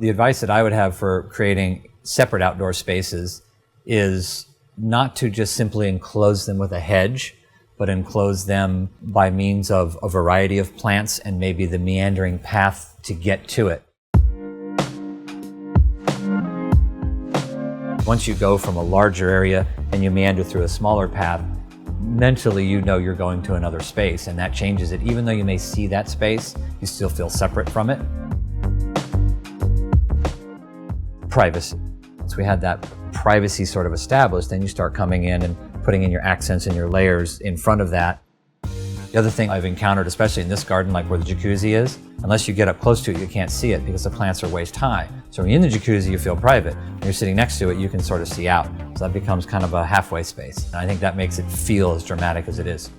The advice that I would have for creating separate outdoor spaces is not to just simply enclose them with a hedge, but enclose them by means of a variety of plants and maybe the meandering path to get to it. Once you go from a larger area and you meander through a smaller path, mentally you know you're going to another space, and that changes it. Even though you may see that space, you still feel separate from it. Privacy. Once we had that privacy sort of established, then you start coming in and putting in your accents and your layers in front of that. The other thing I've encountered, especially in this garden, like where the jacuzzi is, unless you get up close to it, you can't see it because the plants are waist high. So when you're in the jacuzzi, you feel private. When you're sitting next to it, you can sort of see out. So that becomes kind of a halfway space. And I think that makes it feel as dramatic as it is.